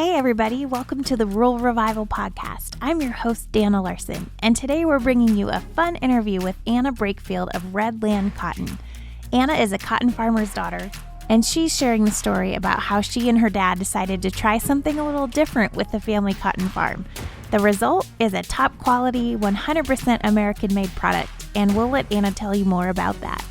Hey everybody, welcome to the Rural Revival Podcast. I'm your host, Dana Larson, and today we're bringing you a fun interview with Anna Brakefield of Red Land Cotton. Anna is a cotton farmer's daughter, and she's sharing the story about how she and her dad decided to try something a little different with the family cotton farm. The result is a top quality, 100% American-made product, and we'll let Anna tell you more about that.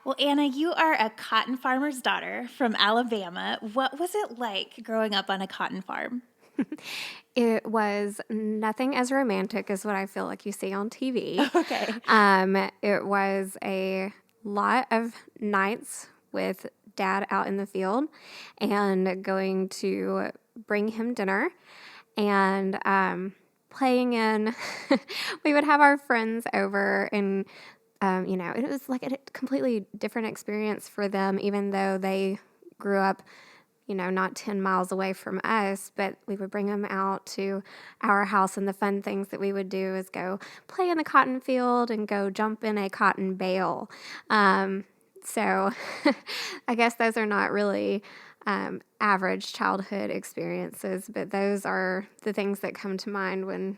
Well, Anna, you are a cotton farmer's daughter from Alabama. What was it like growing up on a cotton farm? It was nothing as romantic as what I feel like you see on TV. Okay. It was a lot of nights with Dad out in the field and going to bring him dinner and playing in. We would have our friends over and it was like a completely different experience for them, even though they grew up, not 10 miles away from us, but we would bring them out to our house, and the fun things that we would do is go play in the cotton field and go jump in a cotton bale. So I guess those are not really average childhood experiences, but those are the things that come to mind when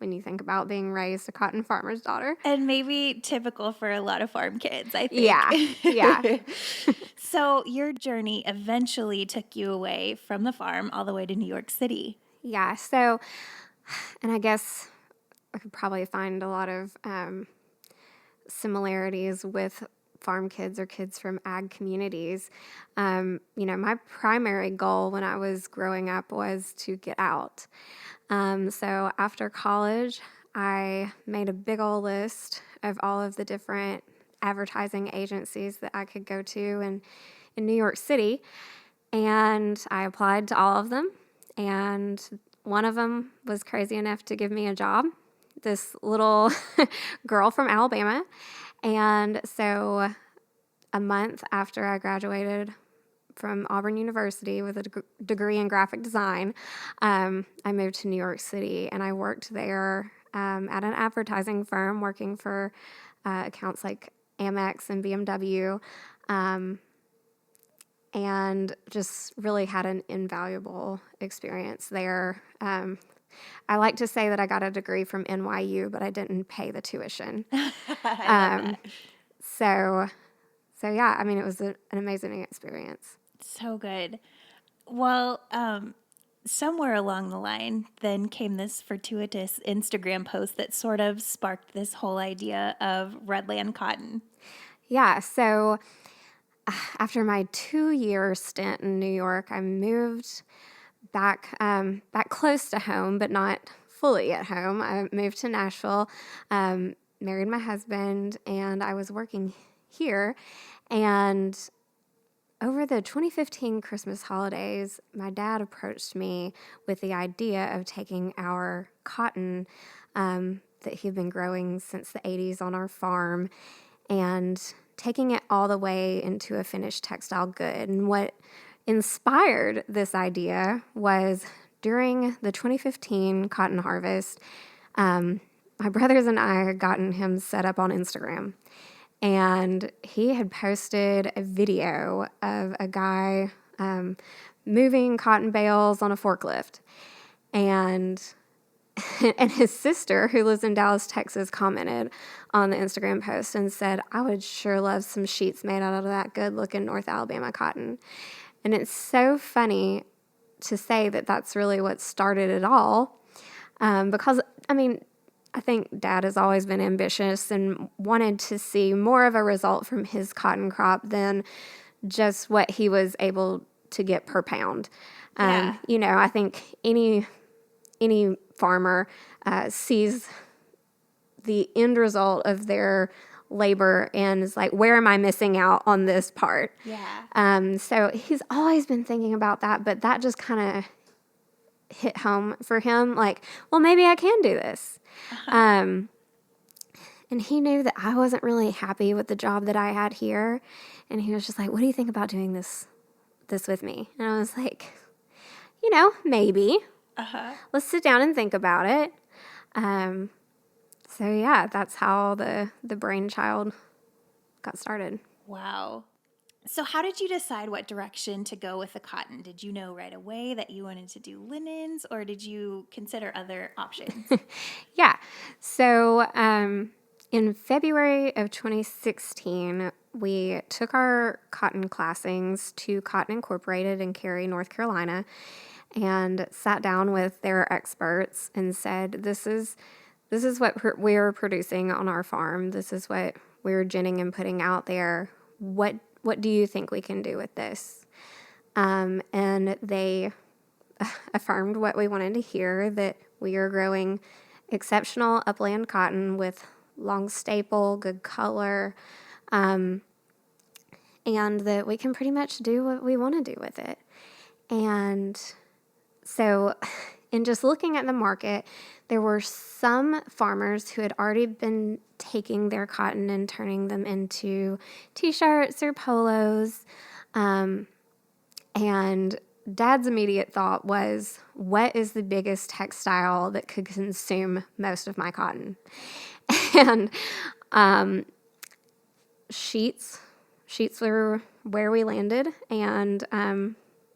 you think about being raised a cotton farmer's daughter. And maybe typical for a lot of farm kids, I think. Yeah. So your journey eventually took you away from the farm all the way to New York City. Yeah, so, and I guess I could probably find a lot of similarities with farm kids or kids from ag communities. My primary goal when I was growing up was to get out. So after college, I made a big old list of all of the different advertising agencies that I could go to in New York City, and I applied to all of them, and one of them was crazy enough to give me a job, this little girl from Alabama. And so a month after I graduated from Auburn University with a degree in graphic design, I moved to New York City, and I worked there at an advertising firm working for accounts like Amex and BMW, and just really had an invaluable experience there. I like to say that I got a degree from NYU, but I didn't pay the tuition. So yeah, I mean, it was an amazing experience. So good. Well, somewhere along the line, then came this fortuitous Instagram post that sort of sparked this whole idea of Red Land Cotton. Yeah, so after my 2-year stint in New York, I moved back close to home, but not fully at home. I moved to Nashville, married my husband, and I was working here. And over the 2015 Christmas holidays, my dad approached me with the idea of taking our cotton that he'd been growing since the 80s on our farm and taking it all the way into a finished textile good. And what inspired this idea was during the 2015 cotton harvest, my brothers and I had gotten him set up on Instagram. And he had posted a video of a guy moving cotton bales on a forklift. And his sister, who lives in Dallas, Texas, commented on the Instagram post and said, "I would sure love some sheets made out of that good-looking North Alabama cotton." And it's so funny to say that that's really what started it all, because, I think Dad has always been ambitious and wanted to see more of a result from his cotton crop than just what he was able to get per pound. Yeah. I think any farmer sees the end result of their labor and is like, where am I missing out on this part? Yeah. So he's always been thinking about that, but that just kind of hit home for him, like, well, maybe I can do this. And he knew that I wasn't really happy with the job that I had here. And he was just like, what do you think about doing this with me? And I was like, maybe. Let's sit down and think about it. So yeah, that's how the brainchild got started. Wow. So how did you decide what direction to go with the cotton? Did you know right away that you wanted to do linens, or did you consider other options? Yeah. So in February of 2016, we took our cotton classings to Cotton Incorporated in Cary, North Carolina, and sat down with their experts and said, this is what we're producing on our farm. This is what we're ginning and putting out there. What do you think we can do with this? And they affirmed what we wanted to hear, that we are growing exceptional upland cotton with long staple, good color, and that we can pretty much do what we want to do with it. And so in just looking at the market, there were some farmers who had already been taking their cotton and turning them into t-shirts or polos. And Dad's immediate thought was, what is the biggest textile that could consume most of my cotton? And sheets were where we landed. And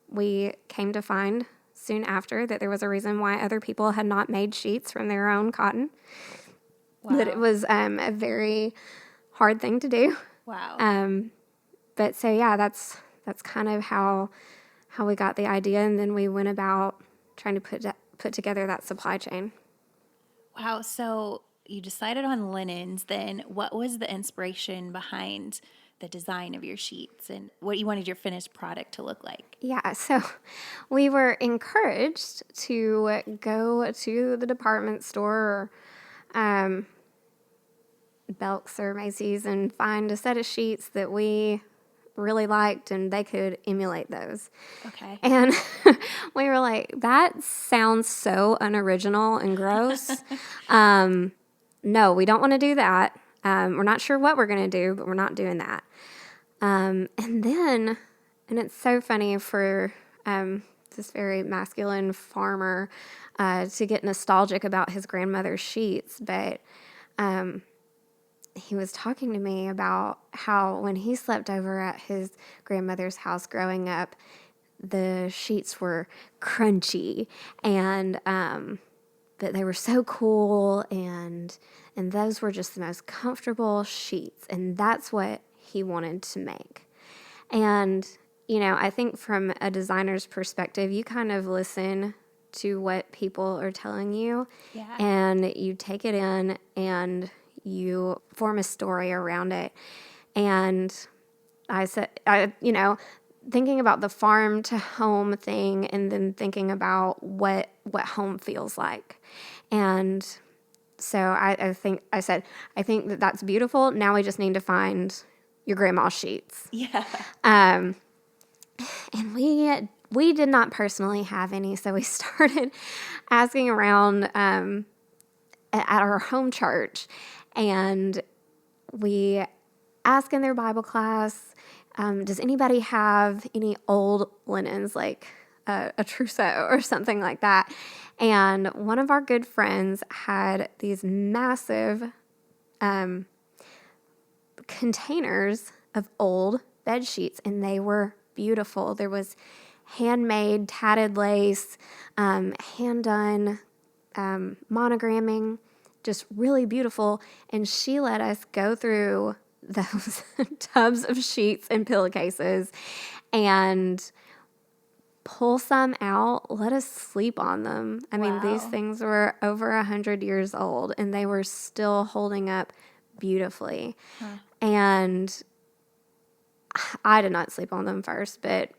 we came to find soon after that there was a reason why other people had not made sheets from their own cotton. Wow. That it was a very hard thing to do. Wow. But so yeah, that's kind of how we got the idea, and then we went about trying to put together that supply chain. Wow. So you decided on linens. Then what was the inspiration behind the design of your sheets and what you wanted your finished product to look like? Yeah, so we were encouraged to go to the department store or Belk's or Macy's and find a set of sheets that we really liked and they could emulate those. Okay. And we were like, that sounds so unoriginal and gross. No, we don't want to do that. We're not sure what we're going to do, but we're not doing that. And it's so funny for this very masculine farmer to get nostalgic about his grandmother's sheets, but he was talking to me about how when he slept over at his grandmother's house growing up, the sheets were crunchy and but they were so cool, and those were just the most comfortable sheets, and that's what he wanted to make. And I think from a designer's perspective, you kind of listen to what people are telling you. Yeah. And you take it in and you form a story around it. And I said, thinking about the farm to home thing, and then thinking about what home feels like. And so I think that that's beautiful. Now we just need to find your grandma's sheets. Yeah. And we did not personally have any, so we started asking around at our home church, and we asked in their Bible class, does anybody have any old linens, like a trousseau or something like that? And one of our good friends had these massive containers of old bed sheets, and they were beautiful. There was handmade tatted lace, hand-done monogramming, just really beautiful. And she let us go through those tubs of sheets and pillowcases and pull some out, let us sleep on them. I mean, these things were over 100 years old, and they were still holding up beautifully. Huh. And I did not sleep on them first, but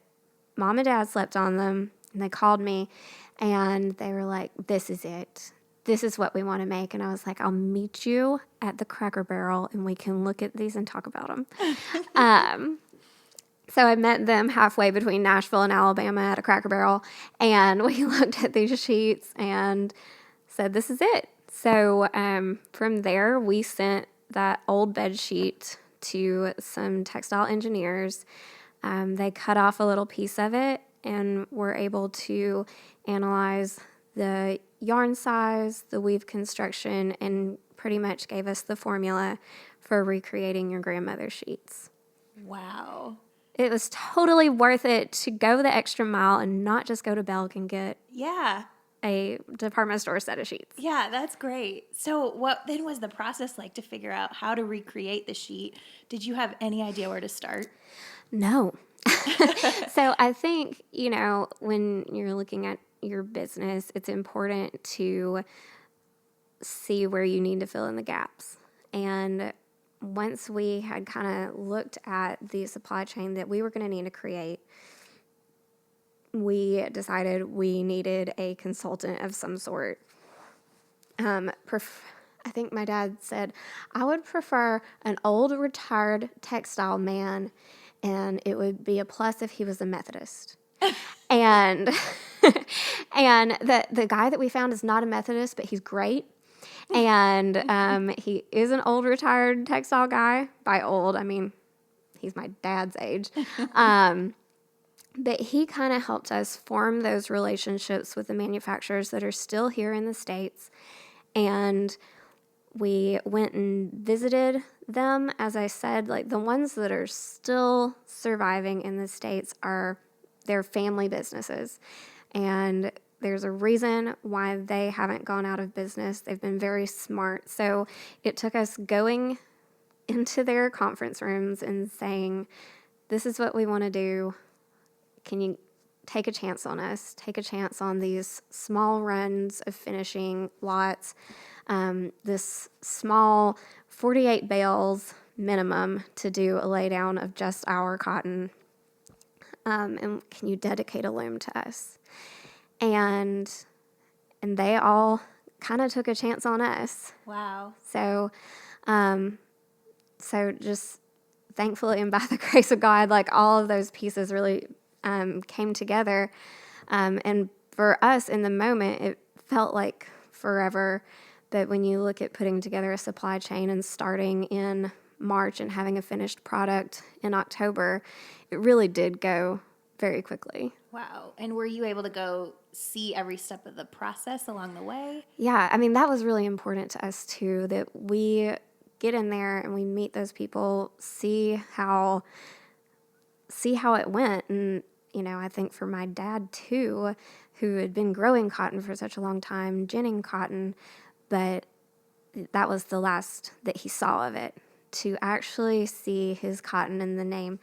Mom and Dad slept on them, and they called me, and they were like, this is it. This is what we want to make. And I was like, I'll meet you at the Cracker Barrel, and we can look at these and talk about them. So I met them halfway between Nashville and Alabama at a Cracker Barrel, and we looked at these sheets and said, this is it. So from there, we sent that old bed sheet to some textile engineers. They cut off a little piece of it and were able to analyze the yarn size, the weave construction, and pretty much gave us the formula for recreating your grandmother's sheets. Wow. It was totally worth it to go the extra mile and not just go to Belk and get a department store set of sheets. Yeah, that's great. So what then was the process like to figure out how to recreate the sheet? Did you have any idea where to start? No. So I think, when you're looking at your business, it's important to see where you need to fill in the gaps. And once we had kind of looked at the supply chain that we were going to need to create, we decided we needed a consultant of some sort. I think my dad said, I would prefer an old retired textile man, and it would be a plus if he was a Methodist. and and the guy that we found is not a Methodist, but he's great. And he is an old retired textile guy. By old, I mean, he's my dad's age. But he kind of helped us form those relationships with the manufacturers that are still here in the States. And we went and visited them. As I said, like the ones that are still surviving in the States are their family businesses. And there's a reason why they haven't gone out of business. They've been very smart. So it took us going into their conference rooms and saying, this is what we want to do. Can you take a chance on us? Take a chance on these small runs of finishing lots, this small 48 bales minimum to do a laydown of just our cotton. And can you dedicate a loom to us? And they all kind of took a chance on us. Wow. So just thankfully and by the grace of God, like all of those pieces really came together. And for us in the moment, it felt like forever. But when you look at putting together a supply chain and starting in March and having a finished product in October, it really did go very quickly. Wow. And were you able to go see every step of the process along the way? Yeah, I mean, that was really important to us too, that we get in there and we meet those people, see how it went. And I think for my dad too, who had been growing cotton for such a long time, ginning cotton, but that was the last that he saw of it. To actually see his cotton in the name,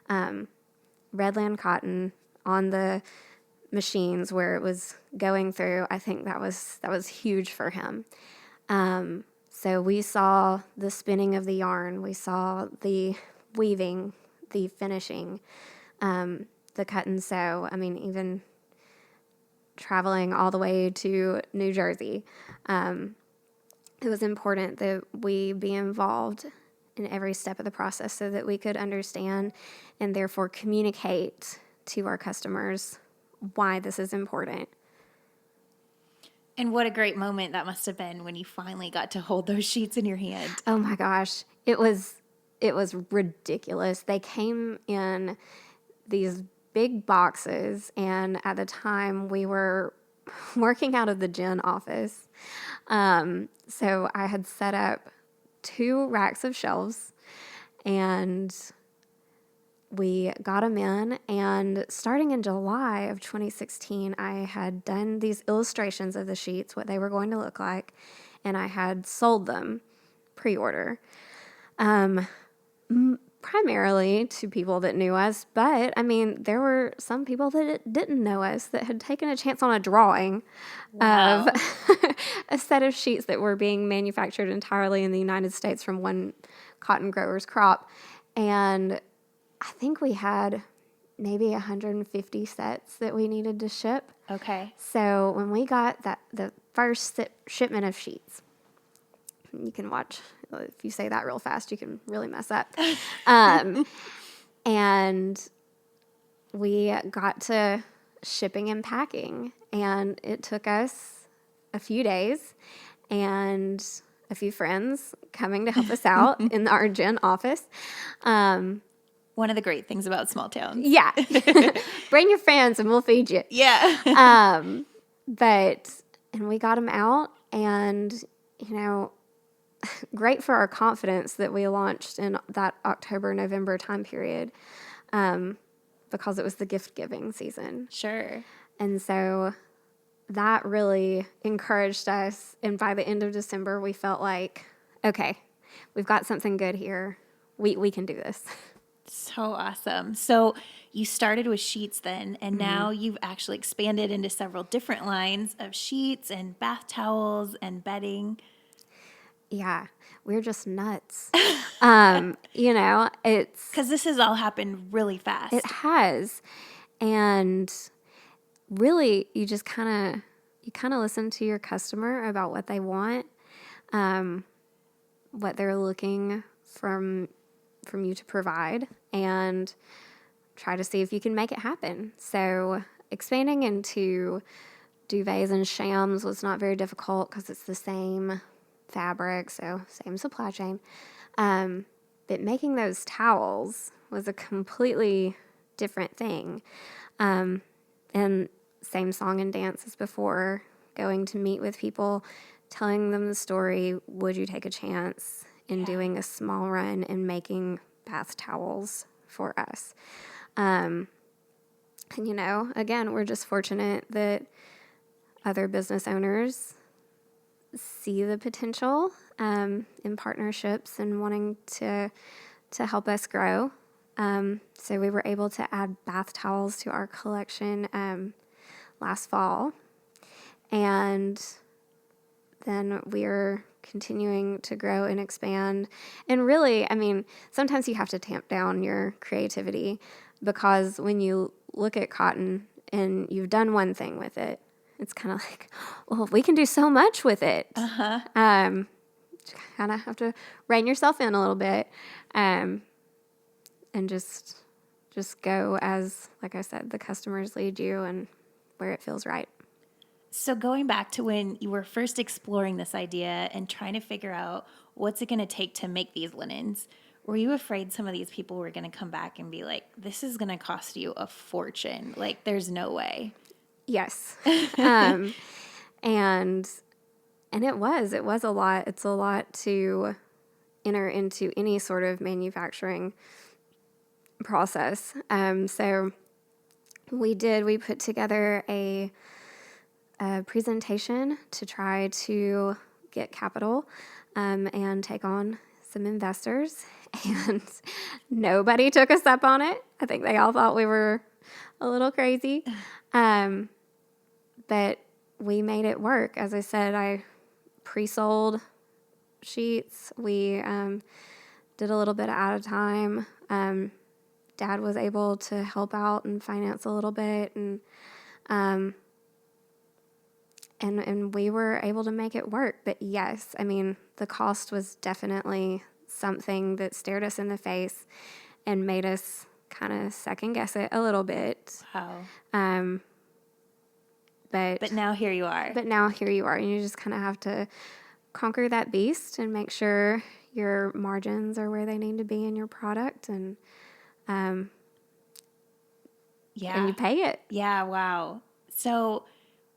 Redland Cotton, on the machines where it was going through, I think that was huge for him. So we saw the spinning of the yarn, we saw the weaving, the finishing, the cut and sew. I mean, even traveling all the way to New Jersey, it was important that we be involved in every step of the process so that we could understand and therefore communicate to our customers why this is important. And what a great moment that must have been when you finally got to hold those sheets in your hand. Oh my gosh, it was ridiculous. They came in these big boxes, and at the time we were working out of the gin office. So I had set up 2 racks of shelves, and we got them in, and starting in July of 2016, I had done these illustrations of the sheets, what they were going to look like, and I had sold them pre-order. Primarily to people that knew us, but I mean, there were some people that didn't know us that had taken a chance on a drawing of a set of sheets that were being manufactured entirely in the United States from one cotton grower's crop. And I think we had maybe 150 sets that we needed to ship. Okay. So when we got the first shipment of sheets, you can watch, if you say that real fast, you can really mess up. And we got to shipping and packing, and it took us a few days, and a few friends coming to help us out in our gin office. One of the great things about small towns. Yeah. Bring your friends and we'll feed you. Yeah. And we got them out, and, great for our confidence that we launched in that October, November time period, because it was the gift giving season. Sure. And so that really encouraged us. And by the end of December, we felt like, okay, we've got something good here. We can do this. So awesome. So you started with sheets then, and now you've actually expanded into several different lines of sheets and bath towels and bedding. Yeah, we're just nuts. It's... Because this has all happened really fast. It has. And really, you just kind of listen to your customer about what they want, what they're looking from you to provide, and try to see if you can make it happen. So expanding into duvets and shams was not very difficult because it's the same fabric, so same supply chain. But making those towels was a completely different thing. And same song and dance as before, going to meet with people, telling them the story. Would you take a chance in doing a small run and making bath towels for us? And, again, we're just fortunate that other business owners see the potential in partnerships and wanting to help us grow. So we were able to add bath towels to our collection last fall. And then we're continuing to grow and expand. And really, sometimes you have to tamp down your creativity, because when you look at cotton and you've done one thing with it, it's kind of like, well, we can do so much with it. Uh-huh. Kind of have to rein yourself in a little bit, and just go as, like I said, the customers lead you and where it feels right. So going back to when you were first exploring this idea and trying to figure out what's it going to take to make these linens, were you afraid some of these people were going to come back and be like, this is going to cost you a fortune? Like, there's no way. Yes. And it was a lot. It's a lot to enter into any sort of manufacturing process. So we put together a presentation to try to get capital and take on some investors, and nobody took us up on it. I think they all thought we were a little crazy, but we made it work. As I said, I pre-sold sheets. We did a little bit at a time. Dad was able to help out and finance a little bit, and we were able to make it work. But yes, the cost was definitely something that stared us in the face and made us kind of second guess it a little bit. Wow. But now here you are. And you just kind of have to conquer that beast and make sure your margins are where they need to be in your product, and you pay it. Yeah, wow. So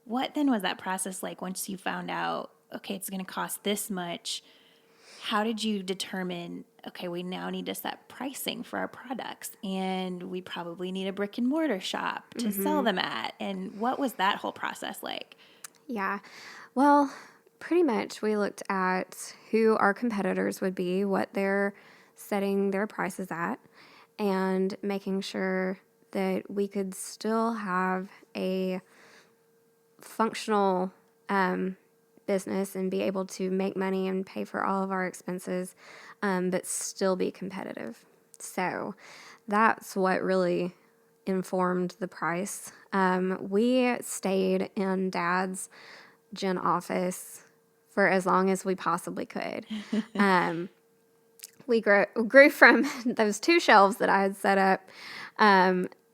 what then was that process like once you found out, okay, it's going to cost this much? How did you determine, okay, we now need to set pricing for our products, and we probably need a brick and mortar shop to sell them at? And what was that whole process like? Yeah. Well, pretty much we looked at who our competitors would be, what they're setting their prices at, and making sure that we could still have a functional business and be able to make money and pay for all of our expenses, but still be competitive. So that's what really informed the price. We stayed in Dad's gin office for as long as we possibly could. We grew from those 2 shelves that I had set up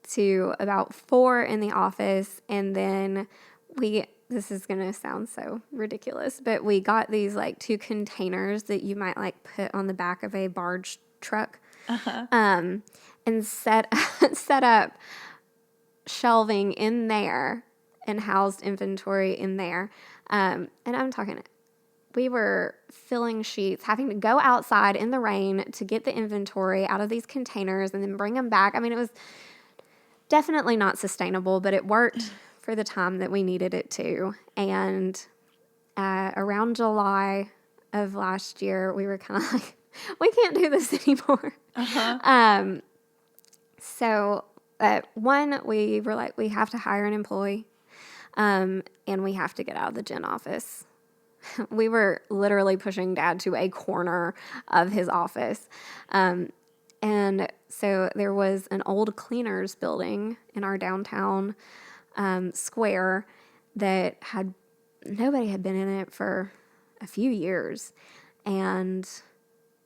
to about 4 in the office, and then we this is going to sound so ridiculous, but we got these like 2 containers that you might like put on the back of a barge truck, and set up shelving in there and housed inventory in there. And I'm talking, we were filling sheets, having to go outside in the rain to get the inventory out of these containers and then bring them back. I mean, it was definitely not sustainable, but it worked for the time that we needed it to. And around July of last year, we were kind of like, we can't do this anymore. So one, we were like, we have to hire an employee, and we have to get out of the gin office. We were literally pushing Dad to a corner of his office. And so there was an old cleaners building in our downtown square that nobody had been in it for a few years. And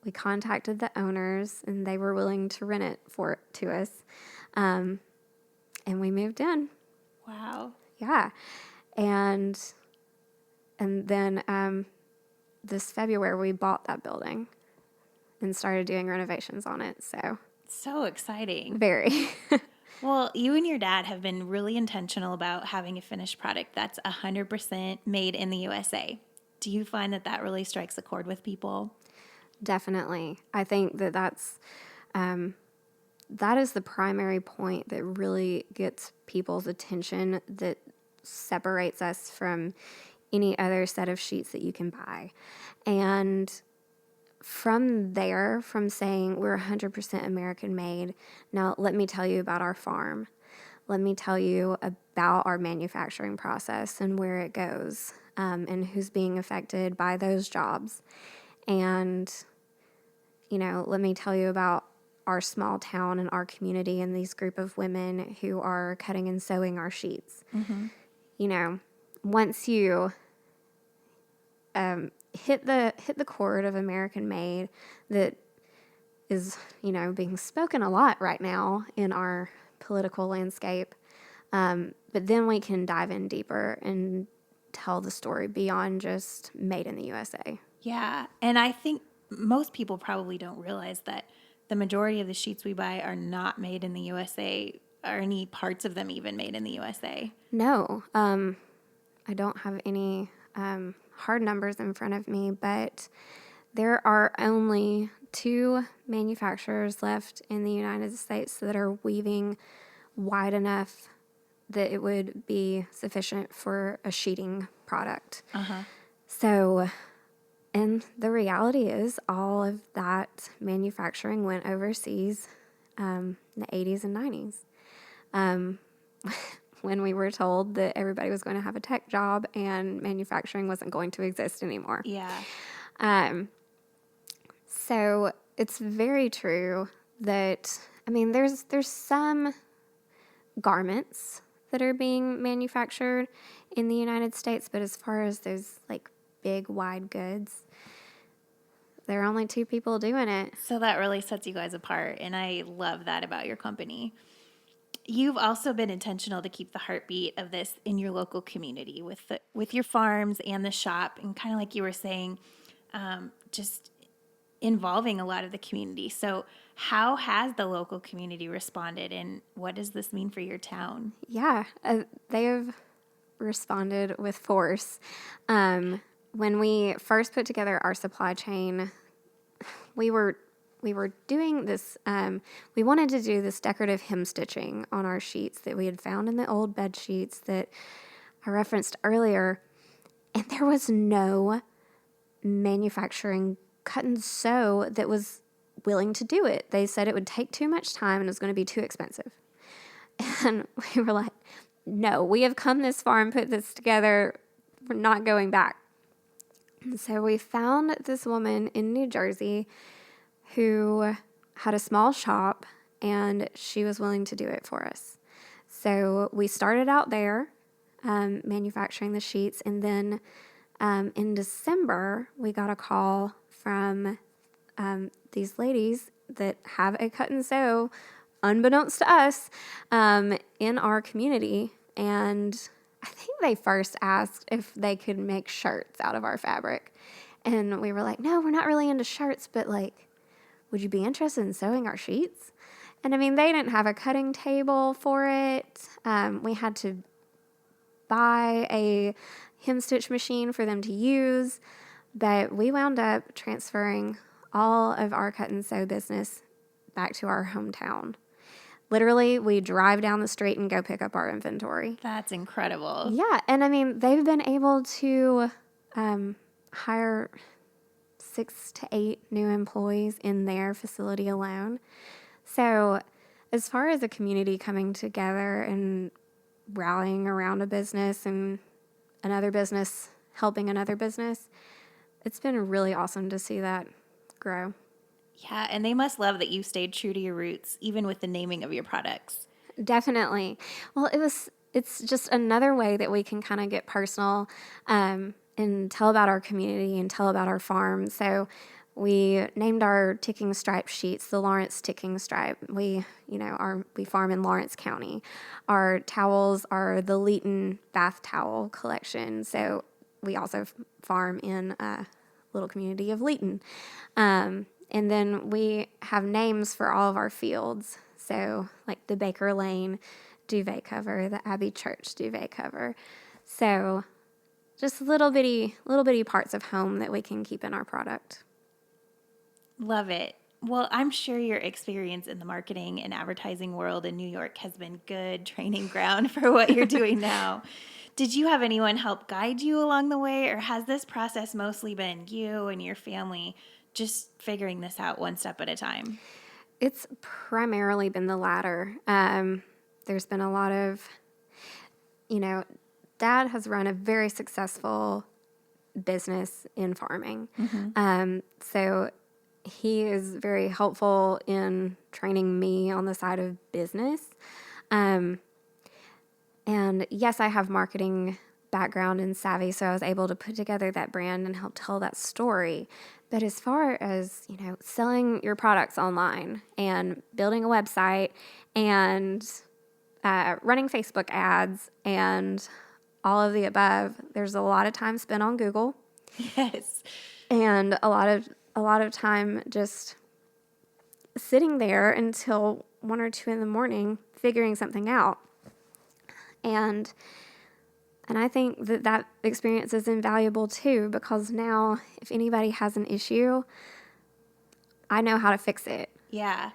we contacted the owners, and they were willing to rent it to us. And we moved in. Wow. Yeah. And then this February, we bought that building and started doing renovations on it. So exciting. Very. Well, you and your dad have been really intentional about having a finished product that's 100% made in the USA. Do you find that really strikes a chord with people? Definitely. I think that is the primary point that really gets people's attention, that separates us from any other set of sheets that you can buy. And from there, from saying we're 100% American made, now let me tell you about our farm. Let me tell you about our manufacturing process and where it goes, and who's being affected by those jobs. And, let me tell you about our small town and our community and these group of women who are cutting and sewing our sheets. Mm-hmm. Once you hit the chord of American made, that is, being spoken a lot right now in our political landscape. But then we can dive in deeper and tell the story beyond just made in the USA. Yeah. And I think most people probably don't realize that the majority of the sheets we buy are not made in the USA, or any parts of them even made in the USA. No. I don't have any hard numbers in front of me, but there are only 2 manufacturers left in the United States that are weaving wide enough that it would be sufficient for a sheeting product. So, and the reality is all of that manufacturing went overseas in the 80s and 90s. When we were told that everybody was going to have a tech job and manufacturing wasn't going to exist anymore. Yeah. So it's very true that, there's some garments that are being manufactured in the United States, but as far as those like big wide goods, there are only 2 people doing it. So that really sets you guys apart, and I love that about your company. You've also been intentional to keep the heartbeat of this in your local community with your farms and the shop, and kind of like you were saying, just involving a lot of the community. So how has the local community responded, and what does this mean for your town? Yeah, they have responded with force. When we first put together our supply chain, we were doing this, we wanted to do this decorative hem stitching on our sheets that we had found in the old bed sheets that I referenced earlier. And there was no manufacturing cut and sew that was willing to do it. They said it would take too much time and it was going to be too expensive. And we were like, no, we have come this far and put this together. We're not going back. And so we found this woman in New Jersey who had a small shop, and she was willing to do it for us. So we started out there manufacturing the sheets, and then in December, we got a call from these ladies that have a cut and sew, unbeknownst to us, in our community, and I think they first asked if they could make shirts out of our fabric. And we were like, no, we're not really into shirts, but like, would you be interested in sewing our sheets? And I mean, they didn't have a cutting table for it. We had to buy a hem stitch machine for them to use, but we wound up transferring all of our cut and sew business back to our hometown. Literally, we drive down the street and go pick up our inventory. That's incredible. Yeah, and I mean, they've been able to hire 6 to 8 new employees in their facility alone. So as far as a community coming together and rallying around a business and another business helping another business, it's been really awesome to see that grow. Yeah, and they must love that you stayed true to your roots, even with the naming of your products. Definitely. Well, it's just another way that we can kind of get personal and tell about our community and tell about our farm. So we named our ticking stripe sheets the Lawrence Ticking Stripe. We farm in Lawrence County. Our towels are the Leeton Bath Towel Collection. So we also farm in a little community of Leeton. And then we have names for all of our fields. So like the Baker Lane duvet cover, the Abbey Church duvet cover. So just little bitty parts of home that we can keep in our product. Love it. Well, I'm sure your experience in the marketing and advertising world in New York has been good training ground for what you're doing now. Did you have anyone help guide you along the way, or has this process mostly been you and your family just figuring this out one step at a time? It's primarily been the latter. There's been a lot of, Dad has run a very successful business in farming. Mm-hmm. So he is very helpful in training me on the side of business. And yes, I have marketing background and savvy, so I was able to put together that brand and help tell that story. But as far as, selling your products online and building a website and running Facebook ads and all of the above, there's a lot of time spent on Google. Yes. And a lot of time just sitting there until 1 or 2 in the morning figuring something out. And I think that experience is invaluable too, because now if anybody has an issue, I know how to fix it. Yeah.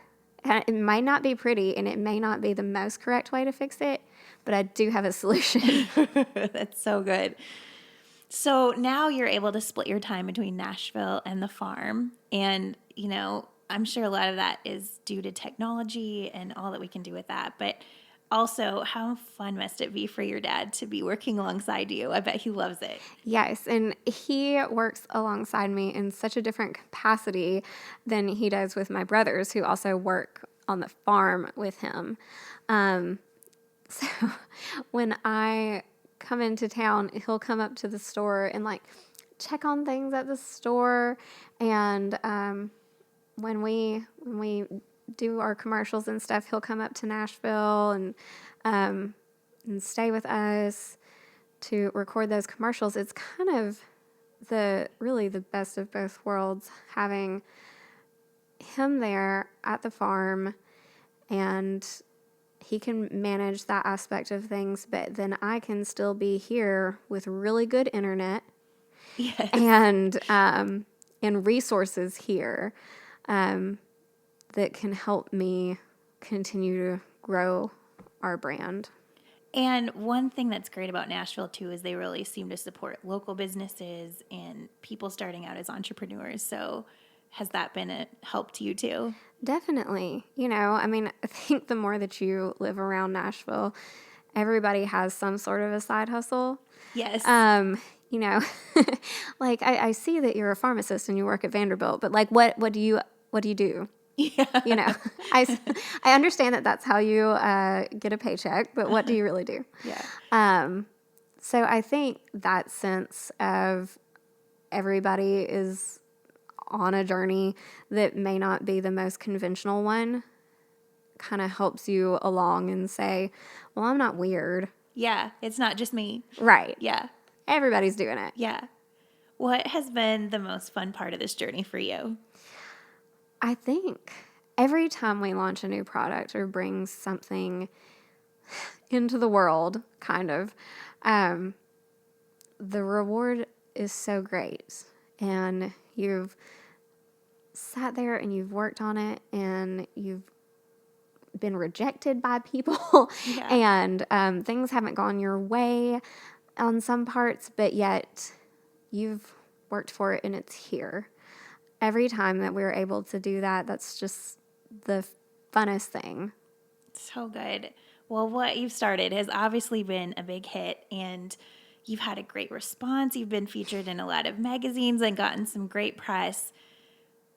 And it might not be pretty and it may not be the most correct way to fix it, but I do have a solution. That's so good. So now you're able to split your time between Nashville and the farm. And, I'm sure a lot of that is due to technology and all that we can do with that. But also, how fun must it be for your dad to be working alongside you? I bet he loves it. Yes, and he works alongside me in such a different capacity than he does with my brothers, who also work on the farm with him. So when I come into town, he'll come up to the store and check on things at the store. And when we do our commercials and stuff, he'll come up to Nashville and stay with us to record those commercials. It's kind of really the best of both worlds, having him there at the farm, and he can manage that aspect of things, but then I can still be here with really good internet. Yes. And resources here that can help me continue to grow our brand. And one thing that's great about Nashville, too, is they really seem to support local businesses and people starting out as entrepreneurs. So has that been a help to you, too? Definitely. I think the more that you live around Nashville, everybody has some sort of a side hustle. Yes. I see that you're a pharmacist and you work at Vanderbilt, but what do you do? Yeah. I understand that that's how you get a paycheck, but what do you really do? Yeah. So I think that sense of everybody is on a journey that may not be the most conventional one kind of helps you along and say, well, I'm not weird. Yeah. It's not just me. Right. Yeah. Everybody's doing it. Yeah. What has been the most fun part of this journey for you? I think every time we launch a new product or bring something into the world, kind of, the reward is so great. And you've sat there and you've worked on it and you've been rejected by people Yeah. and things haven't gone your way on some parts, but yet you've worked for it and it's here. Every time that we're able to do that, that's just the funnest thing. So good. Well, what you've started has obviously been a big hit, and you've had a great response. You've been featured in a lot of magazines and gotten some great press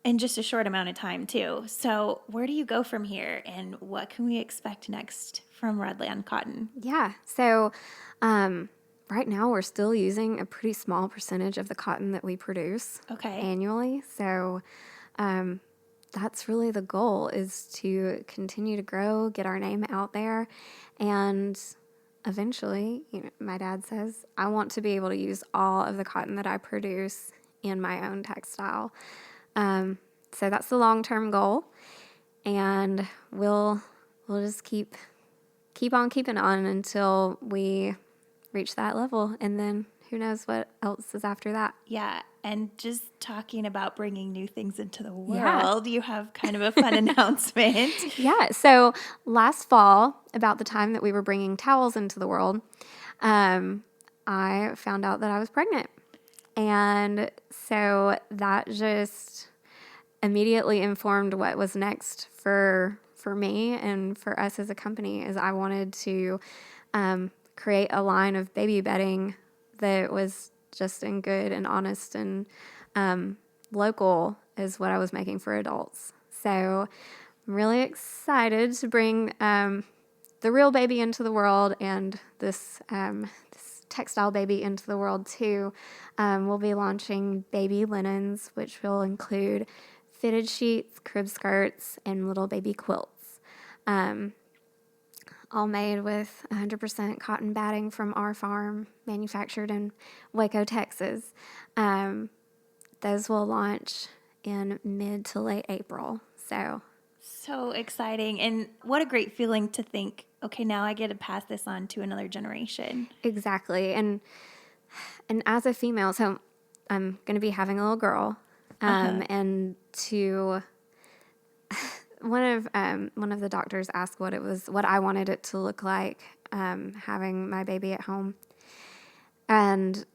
in just a short amount of time, too. So where do you go from here, and what can we expect next from Redland Cotton? Yeah. So right now we're still using a pretty small percentage of the cotton that we produce annually. So that's really the goal, is to continue to grow, get our name out there, and eventually, my dad says, I want to be able to use all of the cotton that I produce in my own textile. So that's the long-term goal, and we'll just keep on keeping on until we reach that level, and then who knows what else is after that. Yeah, and just talking about bringing new things into the world, you have kind of a fun announcement. Yeah, so last fall, about the time that we were bringing towels into the world, I found out that I was pregnant. And so that just immediately informed what was next for me and for us as a company. Is I wanted to create a line of baby bedding that was just in good and honest and local as what I was making for adults. So I'm really excited to bring the real baby into the world, and this textile baby into the world too. We'll be launching baby linens, which will include fitted sheets, crib skirts, and little baby quilts. All made with 100% cotton batting from our farm, manufactured in Waco, Texas. Those will launch in mid to late April. So exciting. And what a great feeling to think, okay, now I get to pass this on to another generation. Exactly. And as a female, so I'm going to be having a little girl. And to one of the doctors asked what I wanted it to look like, having my baby at home. And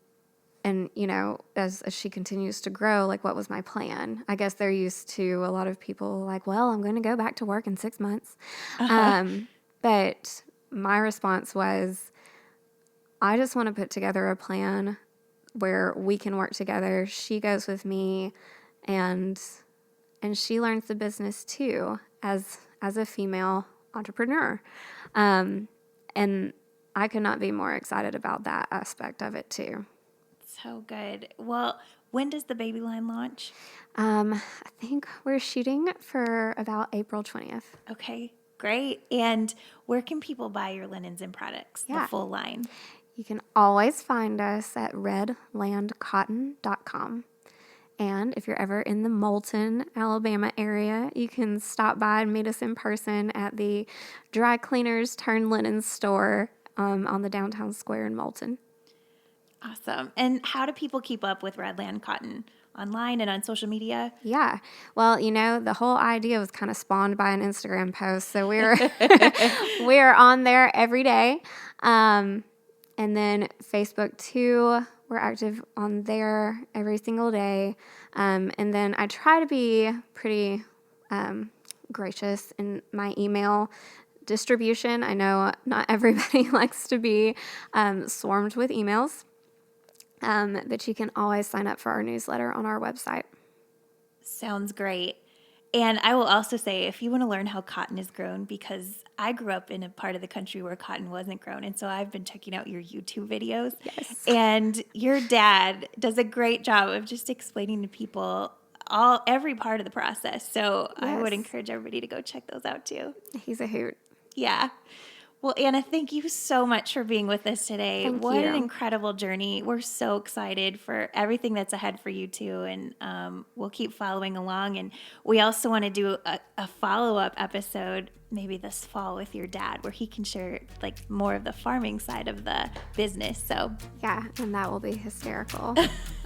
as she continues to grow, like, what was my plan? I guess they're used to a lot of people like, well, I'm going to go back to work in 6 months. But my response was, I just want to put together a plan where we can work together. She goes with me, and she learns the business too as a female entrepreneur. And I could not be more excited about that aspect of it too. So good. Well, when does the baby line launch? I think we're shooting for about April 20th. Okay, great. And where can people buy your linens and products, the full line? You can always find us at redlandcotton.com. And if you're ever in the Moulton, Alabama area, you can stop by and meet us in person at the Dry Cleaners Turn Linen store on the downtown square in Moulton. Awesome. And how do people keep up with Redland Cotton? Online and on social media? Yeah. Well, the whole idea was kind of spawned by an Instagram post. So we're on there every day. And then Facebook too. We're active on there every single day. And then I try to be pretty gracious in my email distribution. I know not everybody likes to be swarmed with emails. But you can always sign up for our newsletter on our website. Sounds great. And I will also say, if you want to learn how cotton is grown, because I grew up in a part of the country where cotton wasn't grown, and so I've been checking out your YouTube videos. Yes. And your dad does a great job of just explaining to people every part of the process. So I would encourage everybody to go check those out too. He's a hoot. Yeah. Well, Anna, thank you so much for being with us today. Thank What you. an incredible journey. We're so excited for everything that's ahead for you too. And we'll keep following along. And we also want to do a follow-up episode maybe this fall with your dad where he can share like more of the farming side of the business. So Yeah, and that will be hysterical.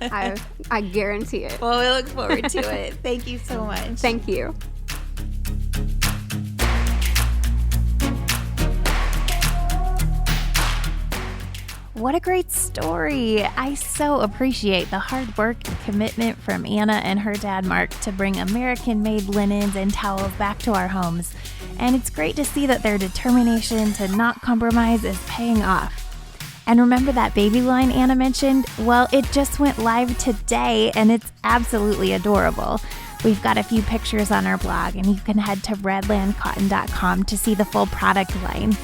I guarantee it. well, we look forward to it. Thank you so much. Thank you. What a great story. I so appreciate the hard work and commitment from Anna and her dad, Mark, to bring American-made linens and towels back to our homes. And it's great to see that their determination to not compromise is paying off. And remember that baby line Anna mentioned? Well, it just went live today, and it's absolutely adorable. We've got a few pictures on our blog, and you can head to redlandcotton.com to see the full product line.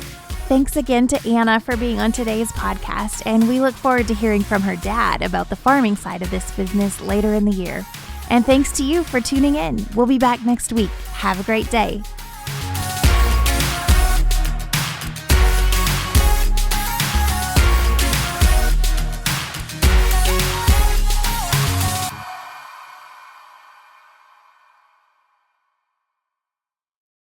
Thanks again to Anna for being on today's podcast, and we look forward to hearing from her dad about the farming side of this business later in the year. And thanks to you for tuning in. We'll be back next week. Have a great day.